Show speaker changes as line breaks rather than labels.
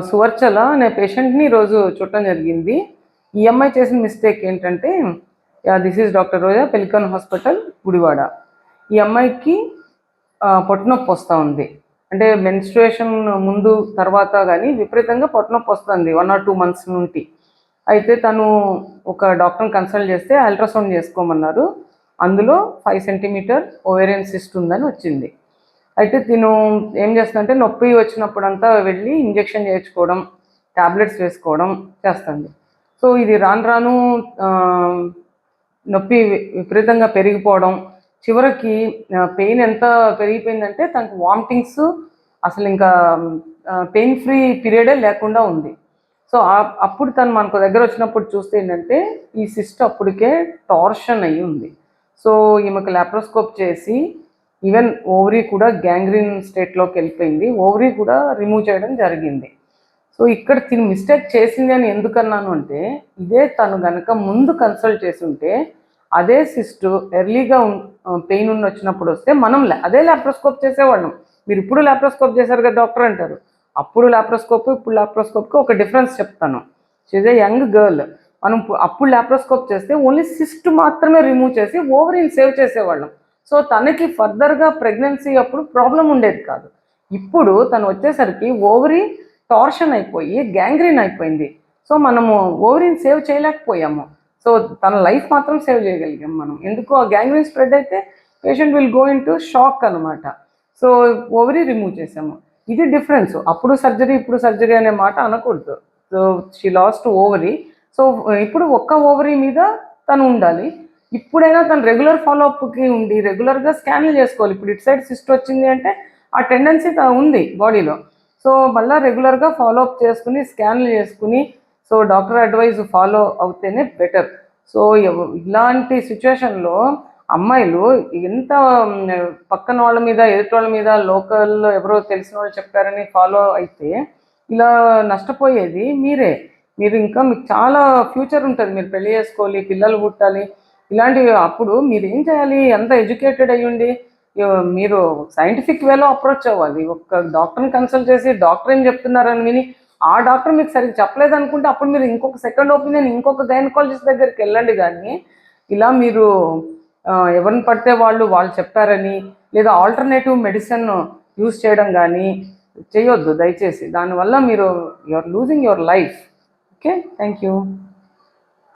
సువర్చల అనే పేషెంట్ని ఈరోజు చూడటం జరిగింది. ఈ అమ్మాయి చేసిన మిస్టేక్ ఏంటంటే, this is doctor Roja, pelican hospital, Gudivada. ఈ అమ్మాయికి పొట్టనొప్పి వస్తూ ఉంది. అంటే మెన్స్ట్రుయేషన్ ముందు తర్వాత కానీ విపరీతంగా పొట్టనొప్పి వస్తుంది 1 or 2 months నుండి. అయితే తను ఒక డాక్టర్ని కన్సల్ట్ చేస్తే అల్ట్రాసౌండ్ చేసుకోమన్నారు. అందులో 5 cm ఓవేరియన్ సిస్ట్ ఉందని వచ్చింది. అయితే తిను ఏం చేస్తుందంటే నొప్పి వచ్చినప్పుడంతా వెళ్ళి ఇంజెక్షన్ చేయించుకోవడం, ట్యాబ్లెట్స్ వేసుకోవడం చేస్తుంది. సో ఇది రాను రాను నొప్పి విపరీతంగా పెరిగిపోవడం, చివరికి పెయిన్ ఎంత పెరిగిపోయిందంటే తనకు వామిటింగ్స్, అసలు ఇంకా పెయిన్ ఫ్రీ పీరియడే లేకుండా ఉంది. సో అప్పుడు తను మనకు దగ్గర వచ్చినప్పుడు చూస్తే ఏంటంటే ఈ సిస్ట్ అప్పటికే టార్షన్ అయ్యి ఉంది. సో ఈమెకు లాప్రోస్కోప్ చేసి ఈవెన్ ఓవరీ కూడా గ్యాంగ్రీన్ స్టేట్లోకి వెళ్ళిపోయింది. ఓవరీ కూడా రిమూవ్ చేయడం జరిగింది. సో ఇక్కడ తిని మిస్టేక్ చేసింది అని ఎందుకన్నాను అంటే, ఇదే తను కనుక ముందు కన్సల్ట్ చేసి ఉంటే అదే సిస్ట్ ఎర్లీగా పెయిన్ ఉండి వచ్చినప్పుడు వస్తే మనం అదే లాప్రోస్కోప్ చేసేవాళ్ళం. మీరు ఇప్పుడు లాప్రోస్కోప్ చేశారు కదా డాక్టర్ అంటారు. అప్పుడు లాప్రోస్కోప్ ఇప్పుడు లాప్రోస్కోప్కి ఒక డిఫరెన్స్ చెప్తాను. She's a young girl. మనం అప్పుడు లాప్రోస్కోప్ చేస్తే ఓన్లీ సిస్ట్ మాత్రమే రిమూవ్ చేసి ఓవరీని సేవ్ చేసేవాళ్ళం. సో తనకి ఫర్దర్గా ప్రెగ్నెన్సీ అప్పుడు ప్రాబ్లం ఉండేది కాదు. ఇప్పుడు తను వచ్చేసరికి ఓవరీ టార్షన్ అయిపోయి గ్యాంగ్రీన్ అయిపోయింది. సో మనము ఓవరీని సేవ్ చేయలేకపోయాము. సో తన లైఫ్ మాత్రం సేవ్ చేయగలిగాం మనం. ఎందుకు ఆ గ్యాంగ్రీన్ స్ప్రెడ్ అయితే patient will go in to shock అనమాట. సో ఓవరీ రిమూవ్ చేసాము. ఇది డిఫరెన్స్. అప్పుడు సర్జరీ ఇప్పుడు సర్జరీ అనే మాట అనకూడదు. So she lost ovary. So ఇప్పుడు ఒక్క ఓవరీ మీద తను ఉండాలి. ఇప్పుడైనా తను రెగ్యులర్ ఫాలోఅప్కి ఉండి రెగ్యులర్గా స్కాన్లు చేసుకోవాలి. ఇప్పుడు ఇటు సైడ్ సిస్ట్ వచ్చింది అంటే ఆ టెండెన్సీ ఉంది బాడీలో. సో మళ్ళీ రెగ్యులర్గా ఫాలోఅప్ చేసుకుని స్కాన్లు చేసుకుని సో డాక్టర్ అడ్వైజ్ ఫాలో అవుతేనే బెటర్. సో ఇలాంటి సిచ్యువేషన్లో అమ్మాయిలు ఎంత పక్కన వాళ్ళ మీద ఎదుటి వాళ్ళ మీద లోకల్లో ఎవరో తెలిసిన వాళ్ళు చెప్పారని ఫాలో అయితే ఇలా నష్టపోయేది మీరే. మీరు ఇంకా మీకు చాలా ఫ్యూచర్ ఉంటుంది. మీరు పెళ్లి చేసుకోవాలి, పిల్లలు పుట్టాలి, ఇలాంటివి. అప్పుడు మీరు ఏం చేయాలి? ఎంత ఎడ్యుకేటెడ్ అయ్యుండి మీరు సైంటిఫిక్ వేలో అప్రోచ్ అవ్వాలి. ఒక డాక్టర్ని కన్సల్ట్ చేసి డాక్టర్ ఏం చెప్తున్నారని విని ఆ డాక్టర్ మీకు సరిగ్గా చెప్పలేదు అనుకుంటే అప్పుడు మీరు ఇంకొక సెకండ్ ఒపీనియన్ ఇంకొక గైనకాలజిస్ట్ దగ్గరికి వెళ్ళండి. కానీ ఇలా మీరు ఎవరిని పడితే వాళ్ళు చెప్పారని లేదా ఆల్టర్నేటివ్ మెడిసిన్ యూజ్ చేయడం కానీ చేయొద్దు దయచేసి. దానివల్ల మీరు are losing your life. Okay, thank you.